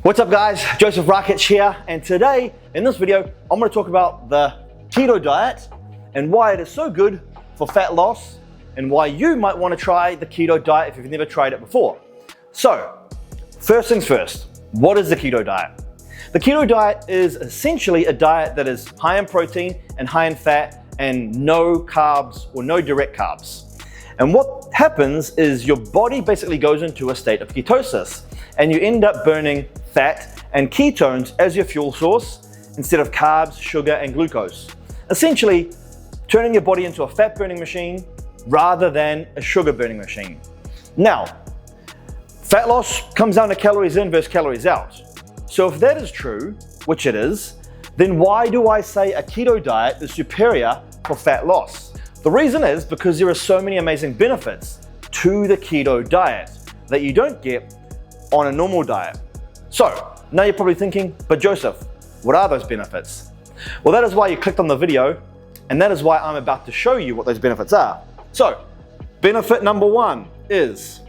What's up guys, Joseph Rakic here, and today in this video I'm going to talk about the keto diet and why it is so good for fat loss and why you might want to try the keto diet if you've never tried it before. So first things first, what is the keto diet? The keto diet is essentially a diet that is high in protein and high in fat and no carbs or no direct carbs. And what happens is your body basically goes into a state of ketosis and you end up burning fat and ketones as your fuel source instead of carbs, sugar, and glucose. Essentially, turning your body into a fat burning machine rather than a sugar burning machine. Now, fat loss comes down to calories in versus calories out. So if that is true, which it is, then why do I say a keto diet is superior for fat loss? The reason is because there are so many amazing benefits to the keto diet that you don't get on a normal diet. So now you're probably thinking, but Joseph, what are those benefits? Well, that is why you clicked on the video, and that is why I'm about to show you what those benefits are. So benefit number one is,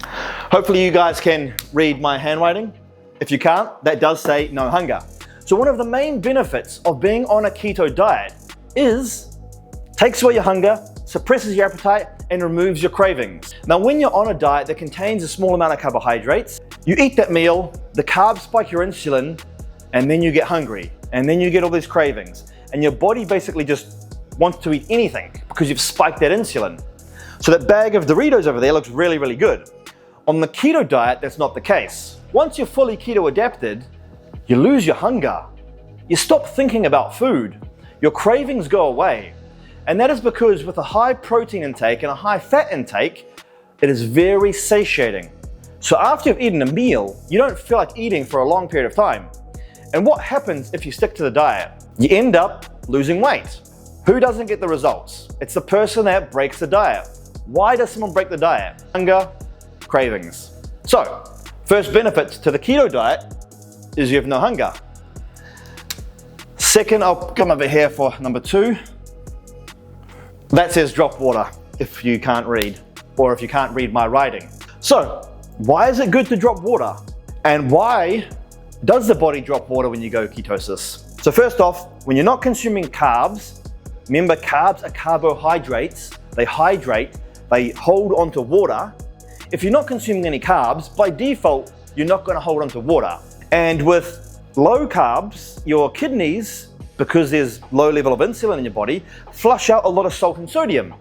hopefully you guys can read my handwriting. If you can't, that does say no hunger. So one of the main benefits of being on a keto diet is takes away your hunger, suppresses your appetite, and removes your cravings. Now, when you're on a diet that contains a small amount of carbohydrates, you eat that meal, the carbs spike your insulin, and then you get hungry, and then you get all these cravings, and your body basically just wants to eat anything because you've spiked that insulin. So that bag of Doritos over there looks really, really good. On the keto diet, that's not the case. Once you're fully keto adapted, you lose your hunger. You stop thinking about food. Your cravings go away. And that is because with a high protein intake and a high fat intake, it is very satiating. So after you've eaten a meal, you don't feel like eating for a long period of time. And what happens if you stick to the diet? You end up losing weight. Who doesn't get the results? It's the person that breaks the diet. Why does someone break the diet? Hunger, cravings. So, first benefit to the keto diet is you have no hunger. Second, I'll come over here for number two. That says drop water if you can't read, or if you can't read my writing. So, why is it good to drop water? And why does the body drop water when you go ketosis? So first off, when you're not consuming carbs, remember carbs are carbohydrates, they hydrate, they hold onto water. If you're not consuming any carbs, by default, you're not gonna hold onto water. And with low carbs, your kidneys, because there's low level of insulin in your body, flush out a lot of salt and sodium.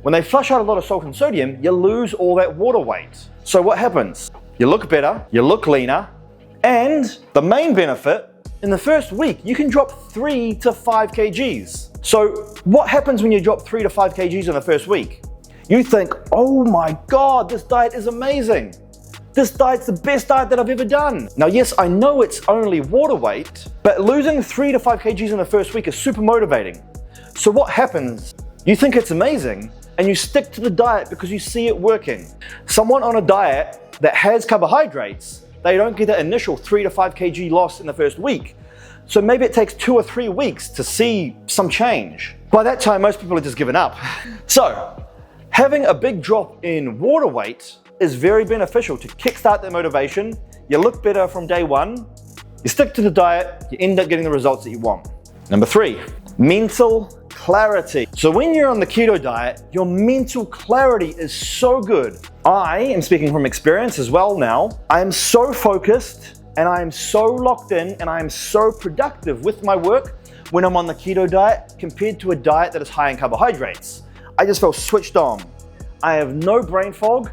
When they flush out a lot of salt and sodium, you lose all that water weight. So what happens? You look better, you look leaner, and the main benefit, in the first week, you can drop 3 to 5 kgs. So what happens when you drop 3 to 5 kgs in the first week? You think, oh my God, this diet is amazing. This diet's the best diet that I've ever done. Now, yes, I know it's only water weight, but losing 3 to 5 kgs in the first week is super motivating. So what happens? You think it's amazing and you stick to the diet because you see it working. Someone on a diet that has carbohydrates, they don't get that initial 3 to 5 kg loss in the first week. So maybe it takes 2 or 3 weeks to see some change. By that time, most people are just giving up. So having a big drop in water weight is very beneficial to kickstart that motivation. You look better from day one, you stick to the diet, you end up getting the results that you want. Number 3, mental clarity. So when you're on the keto diet, your mental clarity is so good. I am speaking from experience as well now. I am so focused and I am so locked in and I am so productive with my work when I'm on the keto diet compared to a diet that is high in carbohydrates. I just feel switched on. I have no brain fog,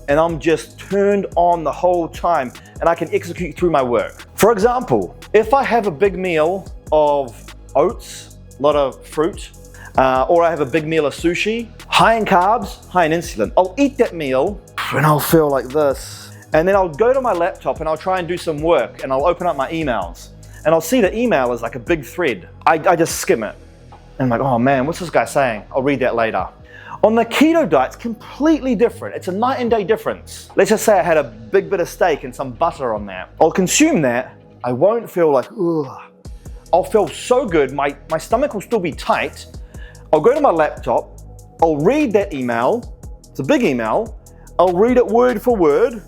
and I'm just turned on the whole time and I can execute through my work. For example, if I have a big meal of oats, a lot of fruit, or I have a big meal of sushi, high in carbs, high in insulin, I'll eat that meal and I'll feel like this. And then I'll go to my laptop and I'll try and do some work and I'll open up my emails and I'll see the email is like a big thread. I just skim it and I'm like, oh man, what's this guy saying? I'll read that later. On the keto diet, it's completely different. It's a night and day difference. Let's just say I had a big bit of steak and some butter on that. I'll consume that. I won't feel like, ugh. I'll feel so good. My stomach will still be tight. I'll go to my laptop. I'll read that email. It's a big email. I'll read it word for word.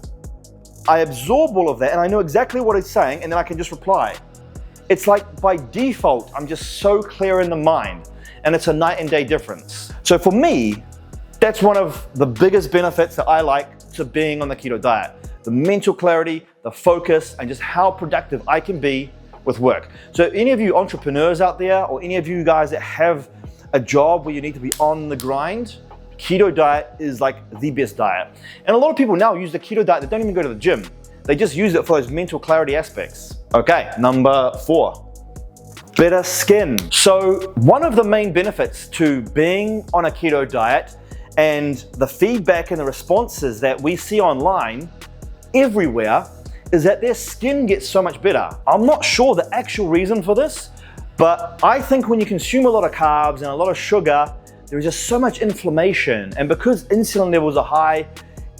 I absorb all of that and I know exactly what he's saying, and then I can just reply. It's like by default, I'm just so clear in the mind, and it's a night and day difference. So for me, that's one of the biggest benefits that I like to being on the keto diet. The mental clarity, the focus, and just how productive I can be with work. So any of you entrepreneurs out there, or any of you guys that have a job where you need to be on the grind, keto diet is like the best diet. And a lot of people now use the keto diet that don't even go to the gym. They just use it for those mental clarity aspects. Okay, number 4, better skin. So one of the main benefits to being on a keto diet, and the feedback and the responses that we see online everywhere, is that their skin gets so much better. I'm not sure the actual reason for this, but I think when you consume a lot of carbs and a lot of sugar, there is just so much inflammation, and because insulin levels are high,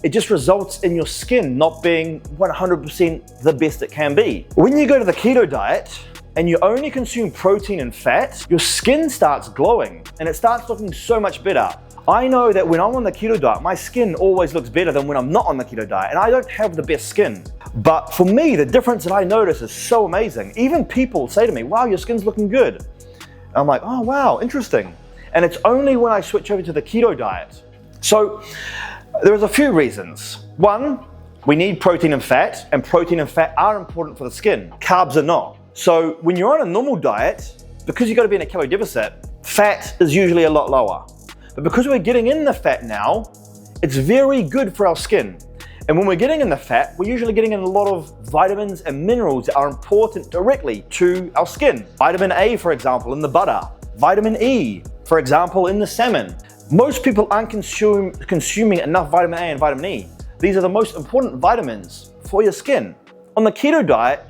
it just results in your skin not being 100% the best it can be. When you go to the keto diet and you only consume protein and fat, your skin starts glowing and it starts looking so much better. I know that when I'm on the keto diet, my skin always looks better than when I'm not on the keto diet, and I don't have the best skin. But for me, the difference that I notice is so amazing. Even people say to me, wow, your skin's looking good. And I'm like, oh wow, interesting. And it's only when I switch over to the keto diet. So there's a few reasons. One, we need protein and fat are important for the skin. Carbs are not. So when you're on a normal diet, because you've got to be in a calorie deficit, fat is usually a lot lower. But because we're getting in the fat now, it's very good for our skin. And when we're getting in the fat, we're usually getting in a lot of vitamins and minerals that are important directly to our skin. Vitamin A, for example, in the butter. Vitamin E, for example, in the salmon. Most people aren't consuming enough vitamin A and vitamin E. These are the most important vitamins for your skin. On the keto diet,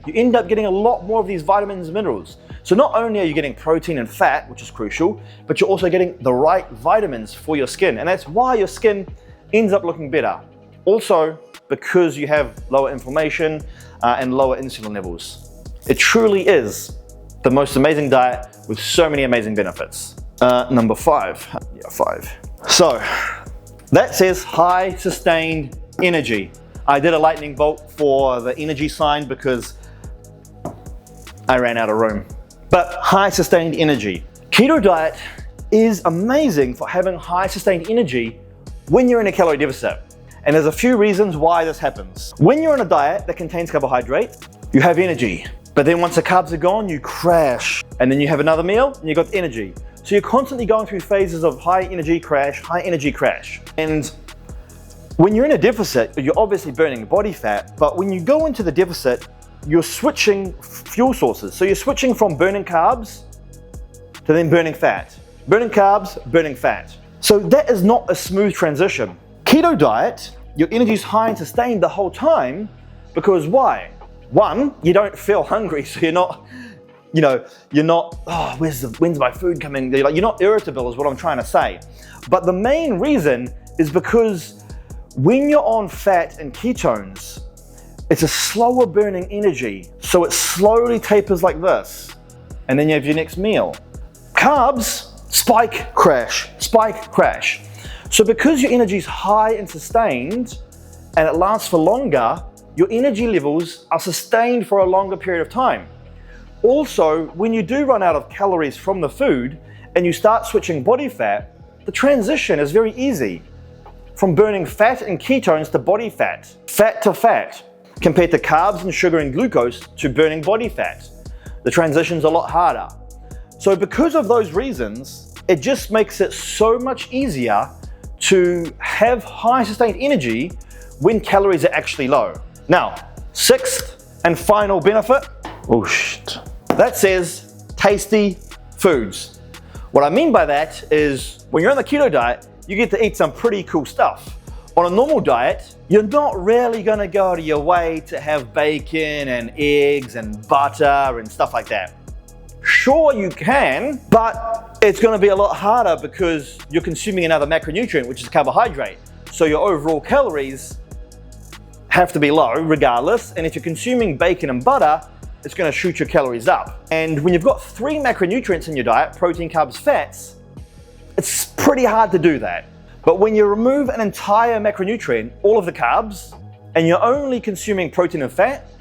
you end up getting a lot more of these vitamins and minerals. So not only are you getting protein and fat, which is crucial, but you're also getting the right vitamins for your skin. And that's why your skin ends up looking better. Also, because you have lower inflammation and lower insulin levels. It truly is the most amazing diet with so many amazing benefits. Number 5. Yeah, 5. So that says high sustained energy. I did a lightning bolt for the energy sign because I ran out of room. But high sustained energy. Keto diet is amazing for having high sustained energy when you're in a calorie deficit. And there's a few reasons why this happens. When you're on a diet that contains carbohydrates, you have energy. But then once the carbs are gone, you crash. And then you have another meal and you got energy. So you're constantly going through phases of high energy crash, high energy crash. And when you're in a deficit, you're obviously burning body fat, but when you go into the deficit, you're switching fuel sources. So you're switching from burning carbs to then burning fat. Burning carbs, burning fat. So that is not a smooth transition. Keto diet, your energy is high and sustained the whole time because why? One, you don't feel hungry, so you're not, oh, when's my food coming? You're not irritable is what I'm trying to say. But the main reason is because when you're on fat and ketones, it's a slower burning energy. So it slowly tapers like this. And then you have your next meal. Carbs, spike, crash, spike, crash. So because your energy is high and sustained and it lasts for longer, your energy levels are sustained for a longer period of time. Also, when you do run out of calories from the food and you start switching body fat, the transition is very easy. From burning fat and ketones to body fat to fat, compared to carbs and sugar and glucose to burning body fat. The transition's a lot harder. So because of those reasons, it just makes it so much easier to have high sustained energy when calories are actually low. Now, 6th and final benefit, that says tasty foods. What I mean by that is when you're on the keto diet, you get to eat some pretty cool stuff. On a normal diet, you're not really gonna go out of your way to have bacon and eggs and butter and stuff like that. Sure, you can, but it's gonna be a lot harder because you're consuming another macronutrient, which is carbohydrate. So your overall calories have to be low regardless. And if you're consuming bacon and butter, it's gonna shoot your calories up. And when you've got 3 macronutrients in your diet, protein, carbs, fats, it's pretty hard to do that. But when you remove an entire macronutrient, all of the carbs, and you're only consuming protein and fat,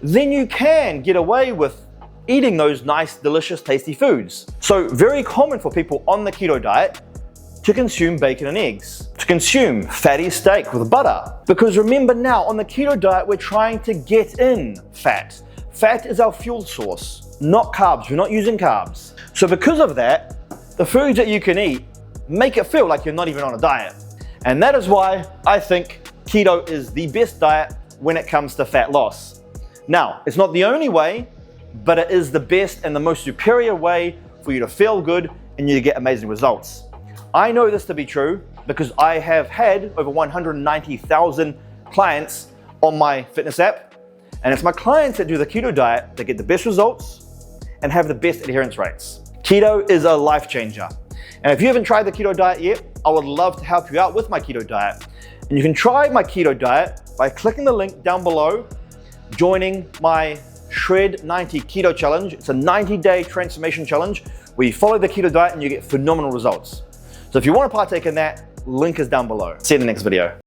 then you can get away with eating those nice, delicious, tasty foods. So very common for people on the keto diet to consume bacon and eggs, to consume fatty steak with butter. Because remember now, on the keto diet, we're trying to get in fat. Fat is our fuel source, not carbs. We're not using carbs. So because of that, the foods that you can eat make it feel like you're not even on a diet. And that is why I think keto is the best diet when it comes to fat loss. Now, it's not the only way, but it is the best and the most superior way for you to feel good and you to get amazing results. I know this to be true because I have had over 190,000 clients on my fitness app, and it's my clients that do the keto diet that get the best results and have the best adherence rates. Keto is a life changer. And if you haven't tried the keto diet yet, I would love to help you out with my keto diet. And you can try my keto diet by clicking the link down below, joining my Shred 90 Keto Challenge. It's a 90-day transformation challenge where you follow the keto diet and you get phenomenal results. So if you want to partake in that, link is down below. See you in the next video.